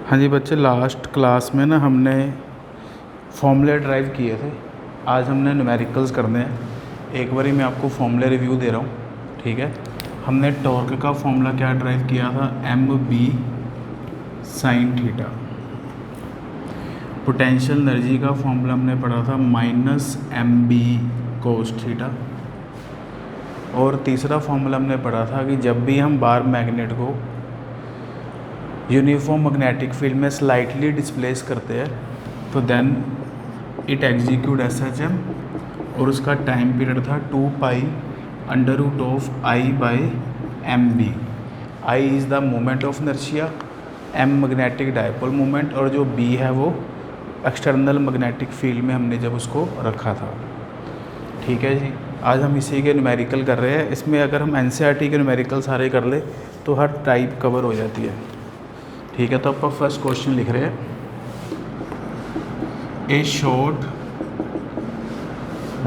हाँ जी बच्चे, last class में ना हमने फॉर्मूले ड्राइव किए थे। आज हमने न्यूमेरिकल्स करने हैं। एक बारी मैं आपको फॉर्मूले रिव्यू दे रहा हूँ, ठीक है। हमने टॉर्क का फॉर्मूला क्या ड्राइव किया था, M B sine theta. Potential energy का फॉर्मूला हमने पढ़ा था minus M B cos theta. और तीसरा फॉर्मूला हमने पढ़ा था कि जब भी हम बार मैग्नेट को यूनिफॉर्म मैग्नेटिक फील्ड में स्लाइटली डिस्प्लेस करते हैं तो then it execute S H M, और उसका टाइम पीरियड था 2 pi under root of I by M B. I is the moment of inertia, M magnetic dipole moment, और जो B है वो एक्सटर्नल मैग्नेटिक फील्ड में हमने जब उसको रखा था। ठीक है जी, आज हम इसी के न्यूमेरिकल कर रहे हैं। इसमें अगर हम एनसीईआरटी के न्यूमेरिकल सारे कर ले तो हर टाइप कवर हो जाती है। ठीक है, तो आपका फर्स्ट क्वेश्चन लिख रहे हैं, ए short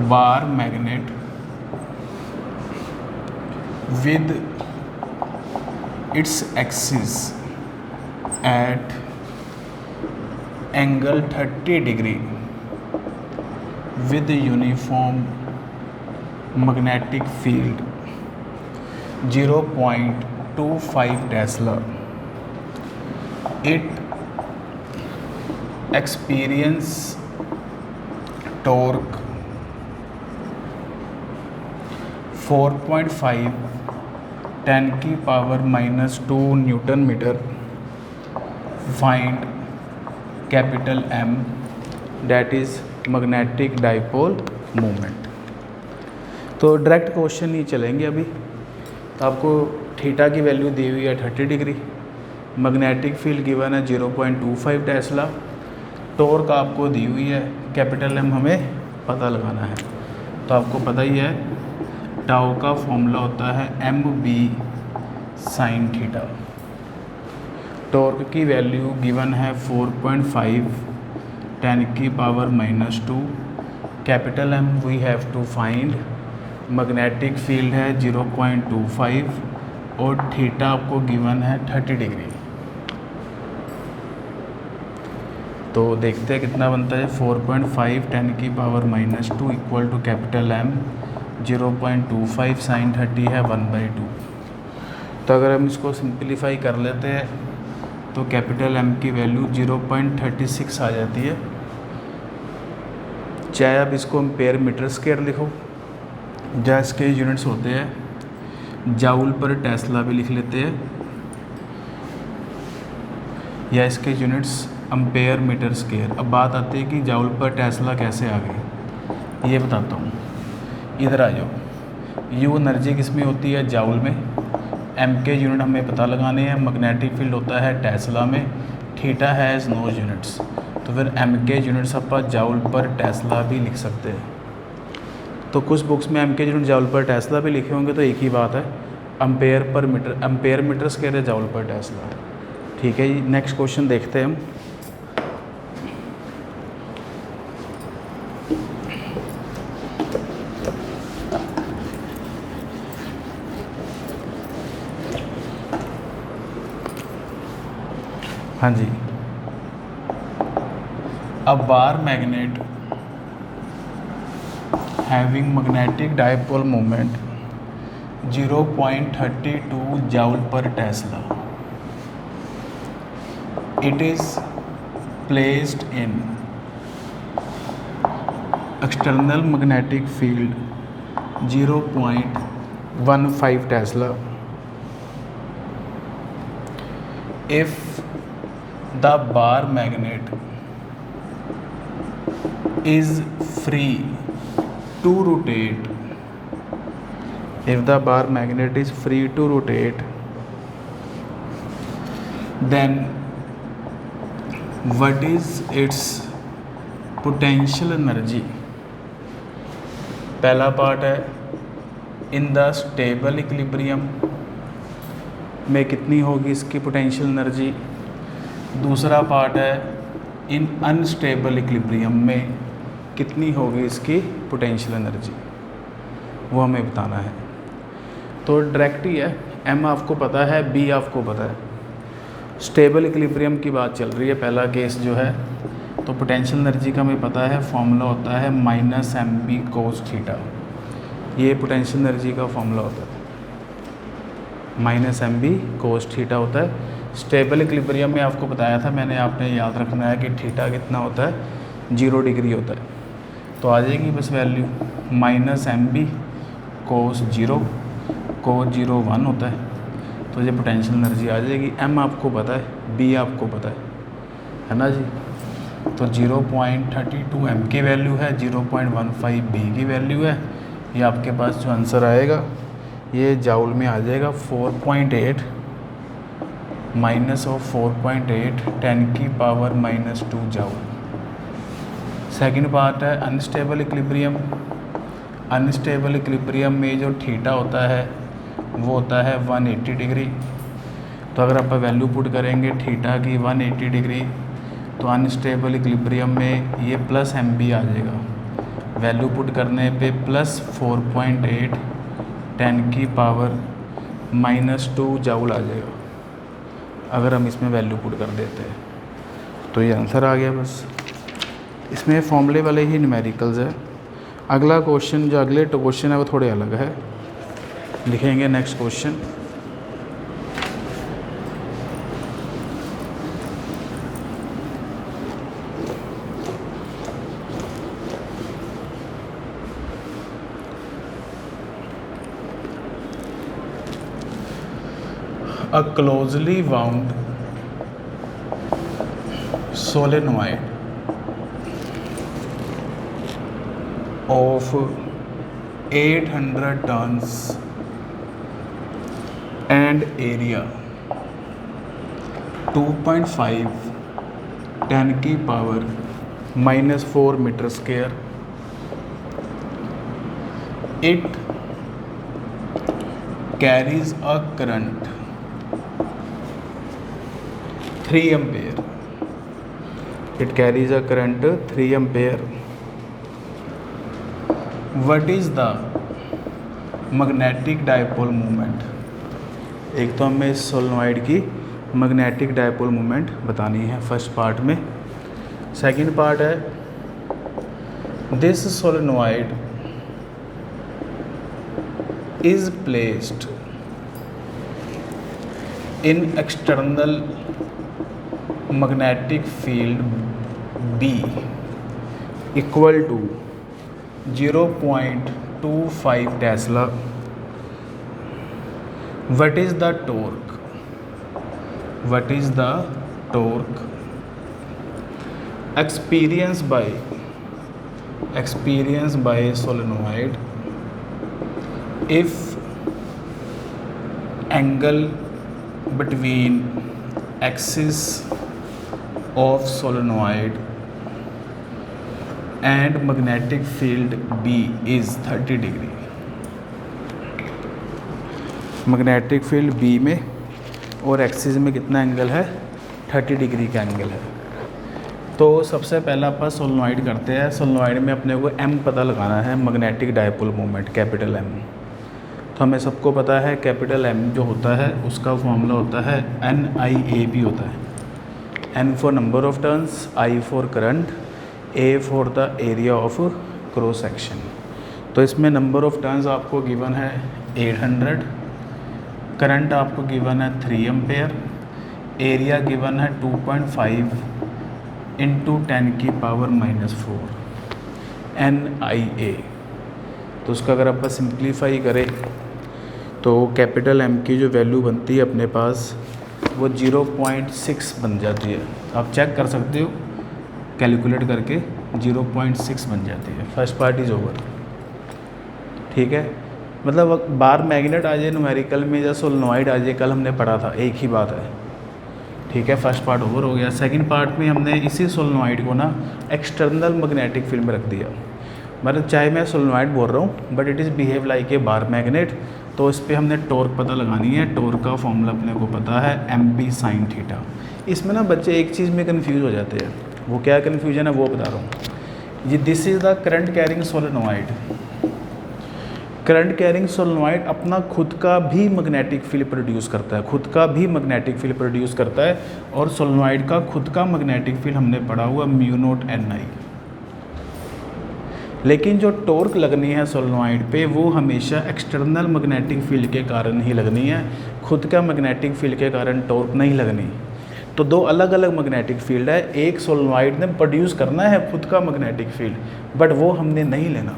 bar magnet with its axis at angle 30 degree with uniform magnetic field 0.25 Tesla. It experience torque 4.5 10 की power -2 newton metre. Find capital M, that is magnetic dipole moment. तो डायरेक्ट क्वेश्चन ही चलेंगे अभी। तो आपको थीटा की value दी हुई है 30 डिग्री, मैग्नेटिक फील्ड गिवन है 0.25 टेस्ला, टॉर्क आपको दी हुई है, कैपिटल एम हमें पता लगाना है। तो आपको पता ही है टाउ का फॉर्मूला होता है M B sine theta. Torque की वैल्यू गिवन है 4.5 10 की power -2, capital M we have to find, magnetic field है 0.25 और थीटा आपको गिवन है 30 डिग्री। तो देखते हैं कितना बनता है। 4.5 10 की power -2 equal to capital M 0.25 sine 30 है 1/2। तो अगर हम इसको सिंप्लीफाई कर लेते हैं तो कैपिटल एम की वैल्यू 0.36 आ जाती है। चाहे आप इसको एम्पेयर मीटर स्क्वायर लिखो, या इसके यूनिट्स होते हैं जाउल पर टेस्ला भी लिख लेते हैं, या इसके यूनिट्स एम्पेयर मीटर स्क्वायर। अब बात आती है कि जाउल पर टेस्ला कैसे आ गई, ये बताता हूँ। इधर आ जाओ, यू एनर्जी किस में होती है, जाउल में। एम के यूनिट हमें पता लगाने हैं, मैग्नेटिक फील्ड होता है टेस्ला में, थीटा हैज़ नो यूनिट्स, तो फिर एम के यूनिट्स आप जाउल पर टेस्ला भी लिख सकते हैं। तो कुछ बुक्स में एम के यूनिट जाउल पर टेस्ला भी लिखे होंगे, तो एक ही बात है, एम्पेयर मीटर स्क्वायर है जाउल पर टेस्ला। ठीक है जी, नेक्स्ट क्वेश्चन देखते हैं हम। हाँ जी, a bar magnet having magnetic dipole moment 0.32 joule per Tesla. It is placed in external magnetic field 0.15 Tesla. If the bar magnet is free to rotate, if the bar magnet is free to rotate, then what is its potential energy? पहला part है in the stable equilibrium में कितनी होगी इसकी potential energy. दूसरा part है इन unstable equilibrium में कितनी होगी इसकी पोटेंशियल एनर्जी, वो हमें बताना है। तो डायरेक्ट ही है, एम आपको पता है, बी आपको पता है। स्टेबल इक्विलिब्रियम की बात चल रही है, पहला केस जो है। तो पोटेंशियल एनर्जी का हमें पता है, फॉर्मूला होता है minus M B cos theta. ये पोटेंशियल एनर्जी का फॉर्मूला होता है, minus M B cos theta होता है। स्टेबल इक्विलिब्रियम में आपको बताया था मैंने, आपने याद रखना है कि थीटा कितना होता है, 0 डिग्री होता है। तो आ जाएगी बस वैल्यू माइनस एम बी कोस 0, कोस 0 1 होता है। तो ये पोटेंशियल एनर्जी आ जाएगी। एम आपको पता है, बी आपको पता है ना जी। तो 0.32 एम की वैल्यू है, 0.15 बी की वैल्यू है। ये आपके पास जो आंसर आएगा ये जाउल में आ जाएगा 4.8 माइनस ऑफ 4.8 10 की पावर -2 जाउल। सेकंड पार्ट है अनस्टेबल इक्विलिब्रियम। अनस्टेबल इक्विलिब्रियम में जो थीटा होता है वो होता है 180 डिग्री। तो अगर आप वैल्यू पुट करेंगे थीटा की 180 डिग्री, तो अनस्टेबल इक्विलिब्रियम में ये प्लस एम बी आ जाएगा। वैल्यू पुट करने पे प्लस 4.8 10 की पावर -2 जाउल आ जाएगा, अगर हम इसमें वैल्यू पुट कर देते हैं। तो ये आंसर आ गया बस। इसमें फॉर्मूले वाले ही न्यूमेरिकल्स है। अगला क्वेश्चन, जो अगले क्वेश्चन है वो थोड़े अलग है, लिखेंगे next question. A closely wound solenoid of 800 tons and area 2.5 10 की power -4 metre square. It carries a current 3 ampere. It carries a current 3 ampere. What is the magnetic dipole moment? एक तो हमें इस सोलेनॉइड की मैग्नेटिक डायपोल मोमेंट बतानी है first part में। Second part है this solenoid is placed in external magnetic field B equal to 0.25 Tesla. What is the torque? What is the torque experienced by solenoid if angle between axis of solenoid and magnetic field B is 30 degree. Magnetic field B में और axis में कितना angle है, 30 degree का angle है। तो सबसे पहला अपन सोलेनॉइड करते हैं। सोलेनॉइड में अपने को M पता लगाना है, magnetic dipole moment capital M। तो हमें सबको पता है कैपिटल M जो होता है उसका फॉर्मूला होता है NIAB होता है। N for number of turns, I for current, A for the area of cross section। तो इसमें नंबर ऑफ टर्न्स आपको गिवन है 800, करंट आपको गिवन है 3 एम्पेयर, एरिया गिवन है 2.5 इंटू 10 की पावर -4 NIA। तो उसका अगर आप सिंप्लीफाई करें तो कैपिटल M की जो वैल्यू बनती है अपने पास वो 0.6 बन जाती है। आप चेक कर सकते हो कैलकुलेट करके, 0.6 बन जाती है। First part is over. ठीक है, मतलब बार मैग्नेट आ जाए न्यूमेरिकल में या सोलेनॉइड आ जाए, कल हमने पढ़ा था, एक ही बात है। ठीक है, फर्स्ट पार्ट ओवर हो गया। सेकंड पार्ट में हमने इसी सोलेनॉइड को ना एक्सटर्नल मैग्नेटिक फील्ड में रख दिया। मतलब चाहे मैं सोलेनॉइड बोल रहा हूँ but it is behave like a bar magnet. तो इस पर हमने टॉर्क पता लगानी है। टॉर्क का फॉर्मूला अपने को पता है MB sin थीटा। इसमें ना बच्चे एक चीज़ में कंफ्यूज हो जाते हैं, वो क्या कन्फ्यूजन है वो बता रहा हूँ। ये this is the current carrying solenoid. Current carrying solenoid अपना खुद का भी मैग्नेटिक फील्ड प्रोड्यूस करता है, खुद का भी मैग्नेटिक फील्ड प्रोड्यूस करता है, और सोलेनॉइड का खुद का मैग्नेटिक फील्ड हमने पढ़ा हुआ म्यू नॉट Ni। लेकिन जो टॉर्क लगनी है सोलेनॉइड पे वो हमेशा एक्सटर्नल मैग्नेटिक फील्ड के कारण ही लगनी है, खुद का मैग्नेटिक फील्ड के कारण टॉर्क नहीं लगनी। तो दो अलग अलग मैग्नेटिक फील्ड है, एक सोलेनॉइड ने प्रोड्यूस करना है खुद का मैग्नेटिक फील्ड, बट वो हमने नहीं लेना।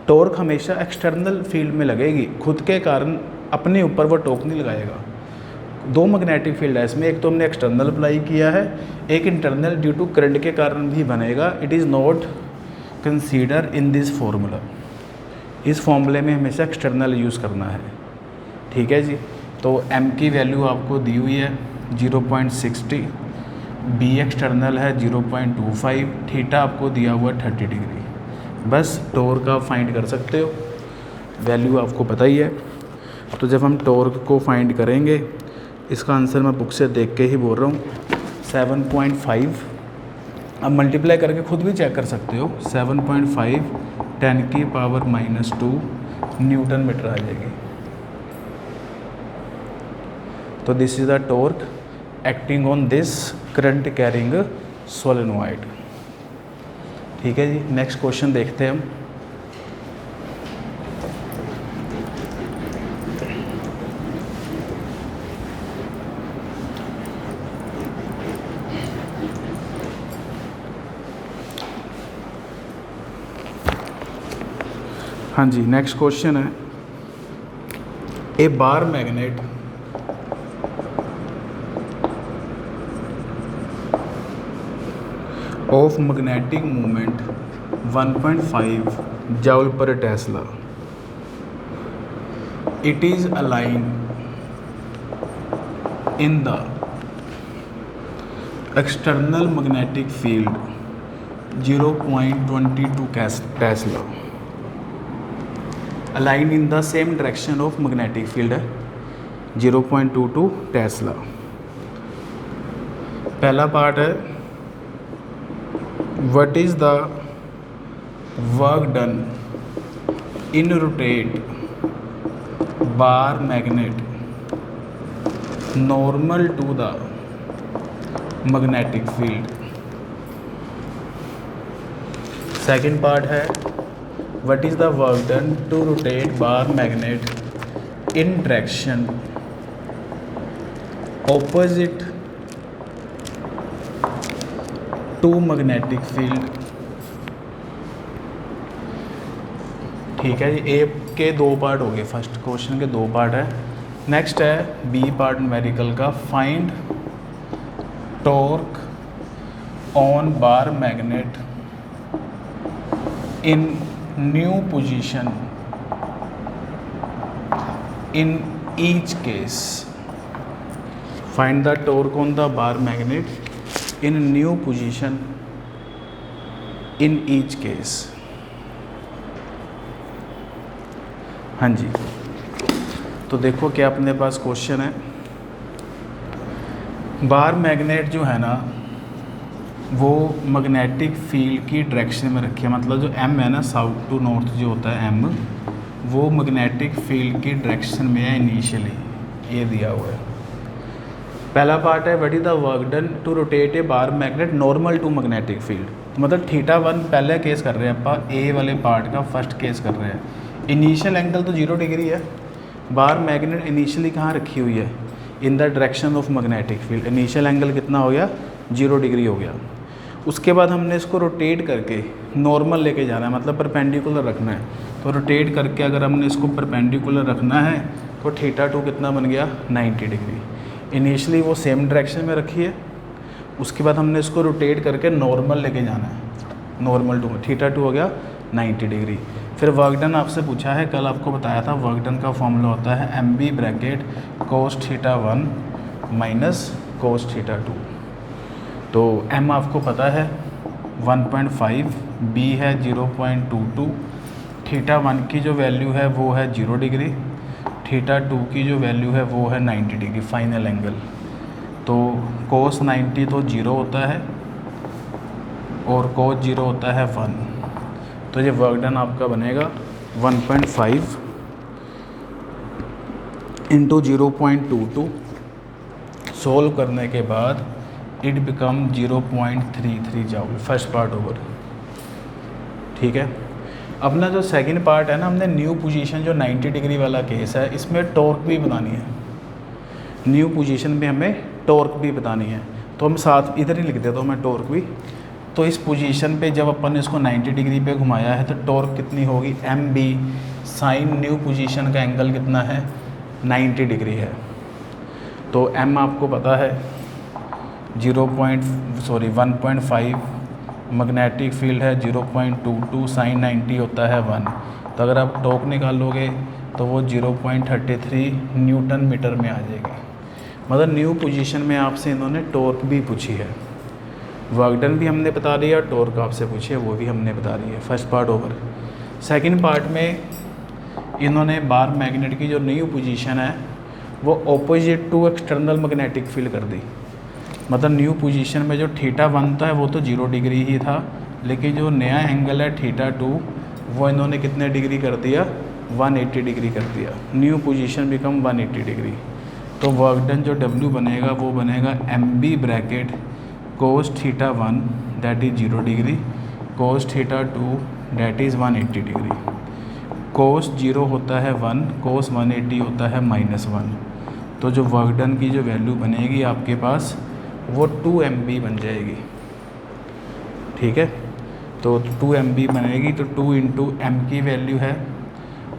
टॉर्क हमेशा एक्सटर्नल फील्ड में लगेगी, खुद के कारण अपने ऊपर वो टॉर्क नहीं लगाएगा। दो मैग्नेटिक फील्ड है इसमें, एक तो हमने एक्सटर्नल अप्लाई किया है, एक इंटरनल ड्यू टू करंट के कारण भी बनेगा। It is not consider in this formula. इस फॉर्मूले में हमेशा एक्सटर्नल यूज़ करना है, ठीक है जी। तो m की वैल्यू आपको दी हुई है 0.60, b एक्सटर्नल है 0.25, थीटा आपको दिया हुआ 30 डिग्री। बस टॉर्क का फाइंड कर सकते हो, वैल्यू आपको पता ही है। तो जब हम टॉर्क को फाइंड करेंगे, इसका आंसर मैं बुक से देख के ही बोल रहा हूँ 7.5। अब मल्टीप्लाई करके खुद भी चेक कर सकते हो, 7.5 10⁻⁻² न्यूटन मीटर आ जाएगी। तो this is the torque acting on this current carrying solenoid, ठीक है जी। नेक्स्ट क्वेश्चन देखते हैं हम। हाँ जी, नेक्स्ट क्वेश्चन है, a bar magnet of magnetic moment 1.5 joule per tesla, it is align in the external magnetic field 0.22 tesla, align in the same direction of magnetic field है 0.22 Tesla. पहला part है, what is the work done in rotate bar magnet normal to the magnetic field। second part है, what is the work done to rotate bar magnet in direction opposite to magnetic field, ठीक है जी। ए के दो part हो गए, first question के दो part है। नेक्स्ट है बी पार्ट न्यूमेरिकल का, find torque on bar magnet in new position in each case. Find the torque on the bar magnet in new position in each case। हाँ जी, तो देखो क्या अपने पास क्वेश्चन है। बार मैग्नेट जो है ना वो मैग्नेटिक फील्ड की डायरेक्शन में रखी है, मतलब जो m है ना साउथ टू नॉर्थ जो होता है m, वो मैग्नेटिक फील्ड की डायरेक्शन में है इनिशियली, ये दिया हुआ है। पहला पार्ट है, what is the work done to rotate a bar magnet normal to magnetic field, मतलब θ1 पहले केस कर रहे हैं आप, ए वाले पार्ट का फर्स्ट केस कर रहे हैं। इनिशियल एंगल तो 0 डिग्री है, बार मैग्नेट इनिशियली कहाँ रखी हुई है, in the direction of magnetic field. Initial angle कितना हो गया, 0 डिग्री हो गया। उसके बाद हमने इसको रोटेट करके नॉर्मल लेके जाना है, मतलब परपेंडिकुलर रखना है। तो रोटेट करके अगर हमने इसको परपेंडिकुलर रखना है तो θ2 कितना बन गया, 90 डिग्री। इनिशियली वो सेम डायरेक्शन में रखी है, उसके बाद हमने इसको रोटेट करके नॉर्मल लेके जाना है, नॉर्मल टू θ2 हो गया 90 डिग्री। फिर वर्क डन आपसे पूछा है, कल आपको बताया था वर्क डन का फॉर्मूला होता है MB bracket cos θ1 minus cos θ2। तो M आपको पता है 1.5, B है 0.22, θ1 की जो वैल्यू है वो है 0 डिग्री, θ2 की जो वैल्यू है वो है 90 डिग्री फाइनल एंगल। तो cos 90 तो 0 होता है और cos 0 होता है 1। तो ये वर्क डन आपका बनेगा 1.5 इंटू 0.22, सोल्व करने के बाद it become 0.33 joule. First part over. ठीक है, अपना जो सेकंड पार्ट है ना, हमने न्यू पोजीशन जो 90 डिग्री वाला केस है, इसमें टॉर्क भी बतानी है। न्यू पोजीशन में हमें टॉर्क भी बतानी है, तो हम साथ इधर ही लिख देता हूँ मैं टॉर्क भी। तो इस पोजीशन पे जब अपन ने इसको 90 डिग्री पे घुमाया है तो टॉर्क कितनी होगी, M B sine new position का एंगल कितना है, 90 डिग्री है। तो एम आपको पता है 1.5, मैग्नेटिक फील्ड है 0.22, साइन 90 होता है 1। तो अगर आप टॉर्क निकालोगे तो वो 0.33 न्यूटन मीटर में आ जाएगी। मतलब न्यू पोजीशन में आपसे इन्होंने टॉर्क भी पूछी है, वर्क डन भी हमने बता दिया, टॉर्क आपसे पूछी है वो भी हमने बता दी है। First part over. Second part में इन्होंने बार मैग्नेट की जो न्यू पोजीशन है वो opposite to external magnetic field कर दी। मतलब न्यू पोजीशन में जो थीटा बनता है वो तो 0 डिग्री ही था, लेकिन जो नया एंगल है थीटा 2 वो इन्होंने कितने डिग्री कर दिया, 180 डिग्री कर दिया। New position become 180 degree. तो वर्क डन जो W बनेगा वो बनेगा MB bracket cos theta 1 that is 0 degree, cos theta 2 that is 180 degree. Cos 0 होता है 1, कोस 180 होता है -1। तो जो वर्क डन की जो वैल्यू बनेगी आपके पास वो 2 MB बन जाएगी। ठीक है, तो 2 MB बनेगी। तो 2 इंटू M की वैल्यू है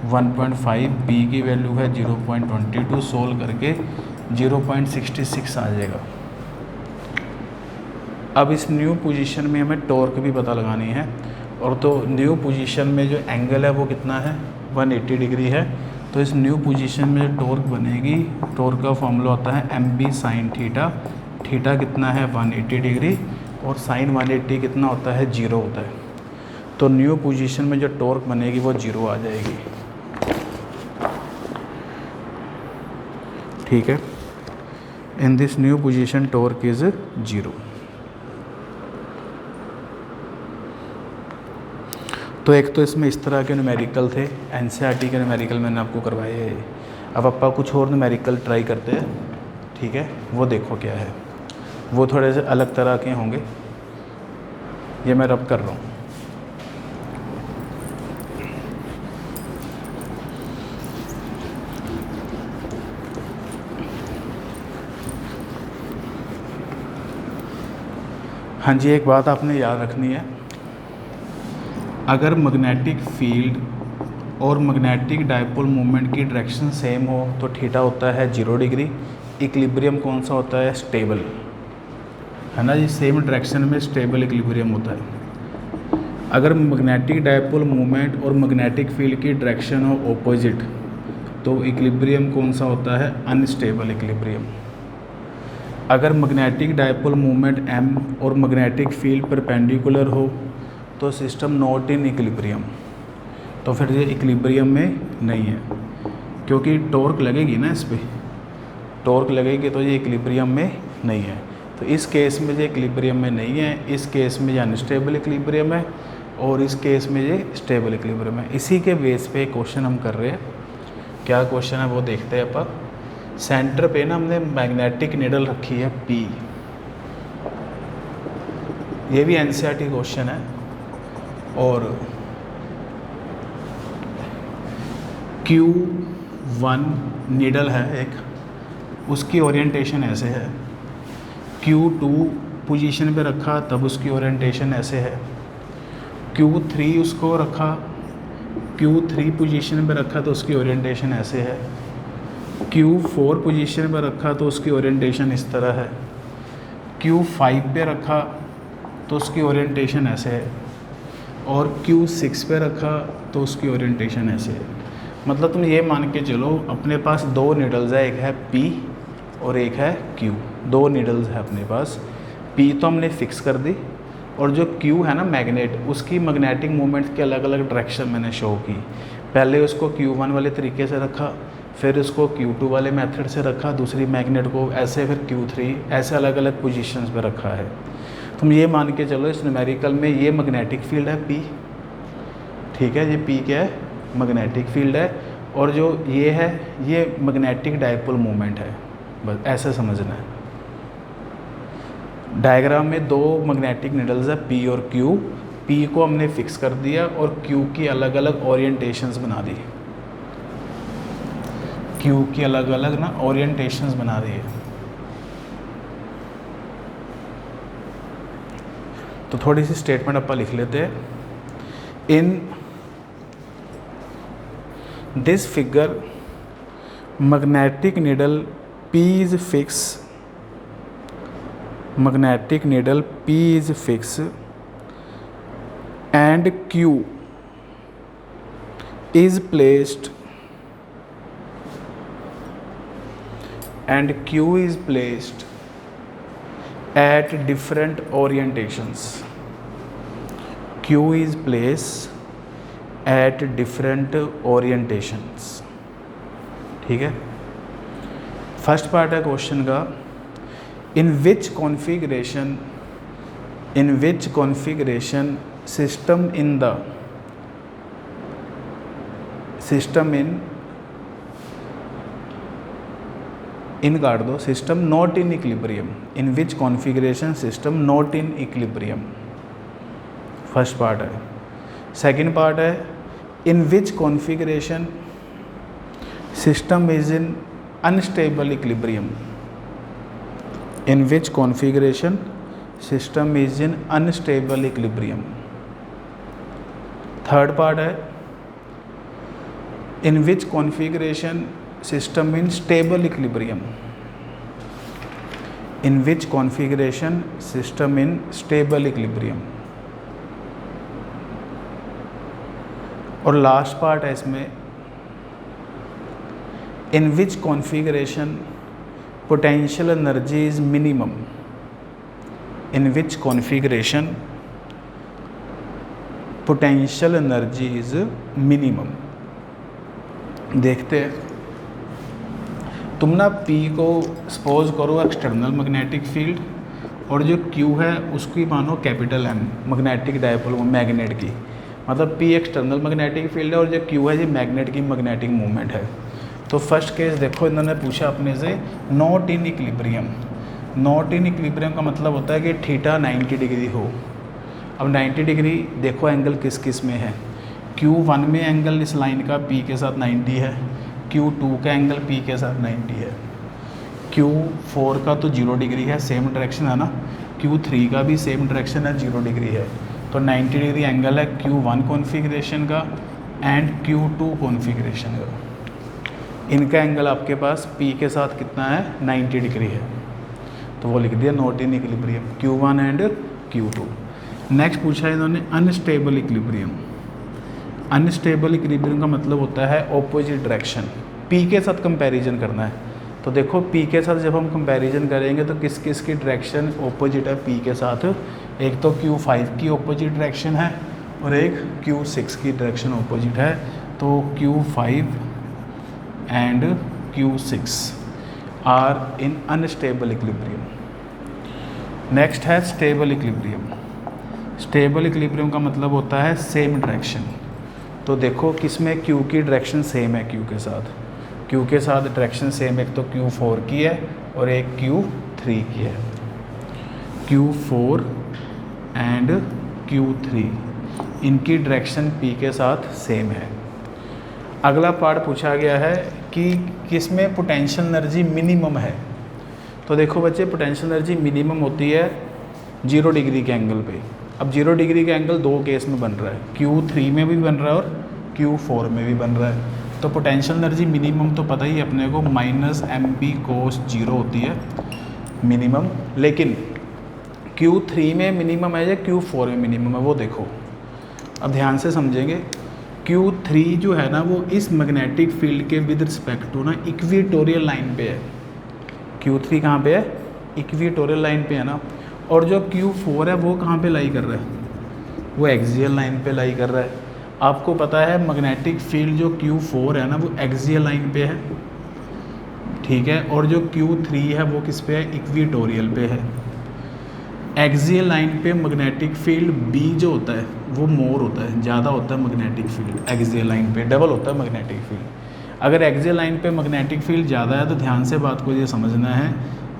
1.5, B की वैल्यू है 0.22, सोल्व करके 0.66 आ जाएगा। अब इस न्यू पोजीशन में हमें टॉर्क भी पता लगानी है, और तो न्यू पोजीशन में जो एंगल है वो कितना है, 180 डिग्री है। तो इस न्यू पोजीशन में जो टॉर्क बनेगी, टॉर्क का फॉर्मूला होता है MB साइन थीटा। थीटा कितना है 180 डिग्री, और साइन 180 कितना होता है, 0 होता है। तो न्यू पोजीशन में जो टॉर्क बनेगी वो 0 आ जाएगी। ठीक है, in this new position torque is 0। तो एक तो इसमें इस तरह के न्यूमेरिकल थे, NCERT के न्यूमेरिकल मैंने आपको करवाए हैं। अब आपका कुछ और न्यूमेरिकल ट्राई करते हैं। ठीक है, वो देखो क्या है, वो थोड़े से अलग तरह के होंगे। ये मैं रब कर रहा हूँ। हाँ जी, एक बात आपने याद रखनी है, अगर मैग्नेटिक फील्ड और मैग्नेटिक डायपोल मूवमेंट की डायरेक्शन सेम हो तो थीटा होता है 0 डिग्री। इक्विलिब्रियम कौन सा होता है, स्टेबल, है ना जी। सेम डायरेक्शन में स्टेबल इक्विलिब्रियम होता है। अगर मैग्नेटिक डायपोल मूवमेंट और मैग्नेटिक फील्ड की डायरेक्शन हो ऑपोजिट तो इक्विलिब्रियम कौन सा होता है, अनस्टेबल इक्विलिब्रियम। अगर मैग्नेटिक डायपोल मूवमेंट M और मैग्नेटिक फील्ड परपेंडिकुलर हो तो सिस्टम नॉट इन इक्विलिब्रियम, तो फिर ये इक्विलिब्रियम में नहीं है, क्योंकि टॉर्क लगेगी ना, इस पर टॉर्क लगेगी तो ये इक्विलिब्रियम में नहीं है। तो इस केस में ये इक्विलिब्रियम में नहीं है, इस केस में ये अनस्टेबल इक्विलिब्रियम है, और इस केस में ये स्टेबल इक्विलिब्रियम है। इसी के बेस पे क्वेश्चन हम कर रहे हैं। क्या क्वेश्चन है वो देखते हैं अपन। सेंटर पे ना हमने मैग्नेटिक नीडल रखी है P, ये भी NCERT क्वेश्चन है। और Q1 नीडल है एक, उसकी ओरिएंटेशन ऐसे है। Q2 पोजीशन पे रखा तब उसकी ओरिएंटेशन ऐसे है। Q3 उसको रखा, Q3 पोजीशन पे रखा तो उसकी ओरिएंटेशन ऐसे है। Q4 पोजीशन पे रखा तो उसकी ओरिएंटेशन इस तरह है। Q5 पे रखा तो उसकी ओरिएंटेशन ऐसे है, और Q6 पे रखा तो उसकी ओरिएंटेशन ऐसे है। मतलब तुम ये मान के चलो अपने पास 2 नीडल्स है, एक है P और एक है Q। 2 नीडल्स है अपने पास। P तो हमने फिक्स कर दी, और जो Q है ना मैग्नेट, उसकी मैग्नेटिक मूवमेंट्स के अलग अलग डायरेक्शन मैंने शो की। पहले उसको Q1 वाले तरीके से रखा, फिर उसको Q2 वाले मेथड से रखा, दूसरी मैग्नेट को ऐसे, फिर Q3, ऐसे अलग अलग पोजीशंस पे रखा है। तुम ये मान के चलो इस न्यूमेरिकल में ये मैग्नेटिक फील्ड है P, ठीक है, ये P क्या है, मैग्नेटिक फील्ड है, और जो ये है ये मैग्नेटिक डायपोल मोमेंट है। बस ऐसे समझना है। डायग्राम में दो मैग्नेटिक निडल्स है P और Q। P को हमने फिक्स कर दिया और Q की अलग अलग ओरिएंटेशंस बना दी। Q की अलग अलग ना ओरिएंटेशंस बना दिए। तो थोड़ी सी स्टेटमेंट अपन लिख लेते हैं। In this figure magnetic needle P is fix, magnetic needle P is fix and Q is placed at different orientations. Q is placed at different orientations। ठीक है। फर्स्ट पार्ट है क्वेश्चन का, इन विच कॉन्फ़िगरेशन सिस्टम काट दो, system not in equilibrium. In which configuration system not in equilibrium, first part है। Second part है, in which configuration system is in unstable equilibrium। In which configuration system is in unstable equilibrium। Third part है, in which configuration system in stable equilibrium। In which configuration system in stable equilibrium। और last part है इसमें, in which configuration potential energy is minimum। in which configuration potential energy is minimum। देखते हैं। तुम ना P को suppose करो external magnetic field, और जो Q है उसकी मानो capital M magnetic dipole magnet की, मतलब P एक्सटर्नल मैग्नेटिक फील्ड है और जो Q है ये मैग्नेट की मैग्नेटिक मूवमेंट है। तो फर्स्ट केस देखो, इन्होंने पूछा अपने से not in equilibrium. Not in equilibrium का मतलब होता है कि थीटा 90 डिग्री हो। अब 90 डिग्री देखो एंगल किस किस में है। Q1 में एंगल इस लाइन का P के साथ 90 है, Q2 का एंगल P के साथ 90 है, Q4 का तो 0 डिग्री है, सेम डायरेक्शन है ना, Q3 का भी सेम डायरेक्शन है, 0 डिग्री है। तो 90 डिग्री एंगल है Q1 कॉन्फ़िगरेशन का एंड Q2 कॉन्फ़िगरेशन का। इनका एंगल आपके पास P के साथ कितना है, 90 डिग्री है, तो वो लिख दिया not in equilibrium Q1 and Q2। Next पूछा है इन्होंने अनस्टेबल इक्विलिब्रियम। अनस्टेबल इक्विलिब्रियम का मतलब होता है ऑपोजिट डायरेक्शन, P के साथ कंपैरिजन करना है। तो देखो P के साथ जब हम कंपैरिजन करेंगे तो किस किस की डायरेक्शन ऑपोजिट है P के साथ, एक तो Q5 की ऑपोजिट डायरेक्शन है और एक Q6 की डायरेक्शन ऑपोजिट है। तो Q5 and Q6 are in unstable equilibrium। Next है स्टेबल इक्विलिब्रियम। स्टेबल इक्विलिब्रियम का मतलब होता है सेम डायरेक्शन। तो देखो किसमें Q की डायरेक्शन सेम है, Q के साथ डायरेक्शन सेम, एक तो Q4 की है और एक Q3 की है। Q4 एंड Q3 इनकी डायरेक्शन P के साथ सेम है। अगला पार्ट पूछा गया है कि किसमें पोटेंशियल एनर्जी मिनिमम है। तो देखो बच्चे, पोटेंशियल एनर्जी मिनिमम होती है 0 डिग्री के एंगल पे। अब 0 डिग्री का एंगल दो केस में बन रहा है, Q3 में भी बन रहा है और Q4 में भी बन रहा है। तो पोटेंशियल एनर्जी मिनिमम तो पता ही अपने को -mp cos 0 होती है मिनिमम, लेकिन Q3 में मिनिमम है या Q4 में मिनिमम है वो देखो। अब ध्यान से समझेंगे, Q3 जो है ना वो इस मैग्नेटिक फील्ड के विद रिस्पेक्ट टू ना इक्वेटोरियल लाइन पे है। Q3 कहाँ पे है, इक्वेटोरियल लाइन पे है ना, और जो Q4 है वो कहाँ पे लाई कर रहा है, वो एक्सियल लाइन पे लाई कर रहा है। आपको पता है मैग्नेटिक फील्ड जो Q4 है ना वो एक्सियल लाइन पे है, ठीक है, और जो Q3 है वो किस पे है, इक्वेटोरियल पे है। एक्सियल लाइन पे मैग्नेटिक फील्ड B जो होता है वो मोर होता है, ज़्यादा होता है मैग्नेटिक फील्ड। एक्सियल लाइन पे डबल होता है मैग्नेटिक फील्ड। अगर एक्सियल लाइन पे मैग्नेटिक फील्ड ज़्यादा है तो ध्यान से बात को ये समझना है,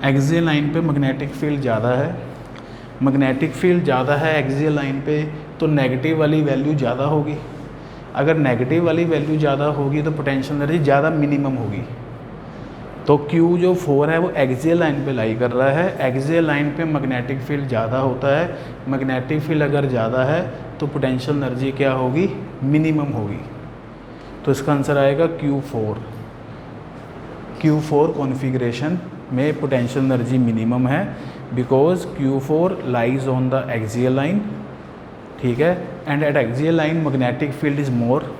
एक्सियल लाइन पे मैग्नेटिक फील्ड ज़्यादा है, मैग्नेटिक फील्ड ज़्यादा है एक्सियल लाइन पे तो नेगेटिव वाली वैल्यू ज़्यादा होगी। अगर नेगेटिव वाली वैल्यू ज़्यादा होगी तो पोटेंशियल एनर्जी ज़्यादा मिनिमम होगी। तो Q जो 4 है वो एक्सियल लाइन पे लाई कर रहा है। एक्सियल लाइन पे मैग्नेटिक फील्ड ज़्यादा होता है, मैग्नेटिक फील्ड अगर ज़्यादा है तो पोटेंशियल एनर्जी क्या होगी, मिनिमम होगी। तो इसका आंसर आएगा Q4। Q4 कॉन्फ़िगरेशन में पोटेंशियल एनर्जी मिनिमम है because Q4 lies on the axial line, ठीक है, and eight axial line magnetic field is more.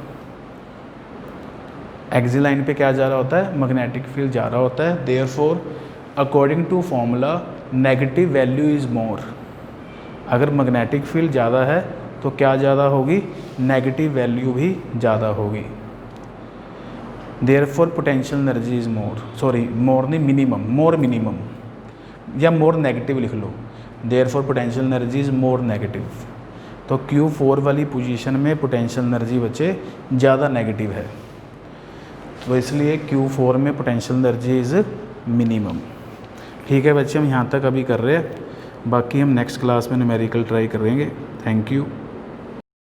Axial line पे क्या जा रहा होता है, मैग्नेटिक फील्ड जा रहा होता है। Therefore according to formula negative value is more. अगर मैग्नेटिक फील्ड ज़्यादा है तो क्या ज़्यादा होगी, नेगेटिव वैल्यू भी ज़्यादा होगी। Therefore potential energy is more, sorry more नहीं मिनिमम, मोर मिनिमम या मोर नेगेटिव लिख लो। Therefore potential energy is more negative. तो Q4 वाली पोजीशन में पोटेंशियल एनर्जी बच्चे ज़्यादा नेगेटिव है, तो इसलिए Q4 में पोटेंशियल एनर्जी इज़ मिनिमम। ठीक है बच्चे, हम यहाँ तक अभी कर रहे हैं, बाकी हम नेक्स्ट क्लास में न्यूमेरिकल ट्राई करेंगे। Thank you.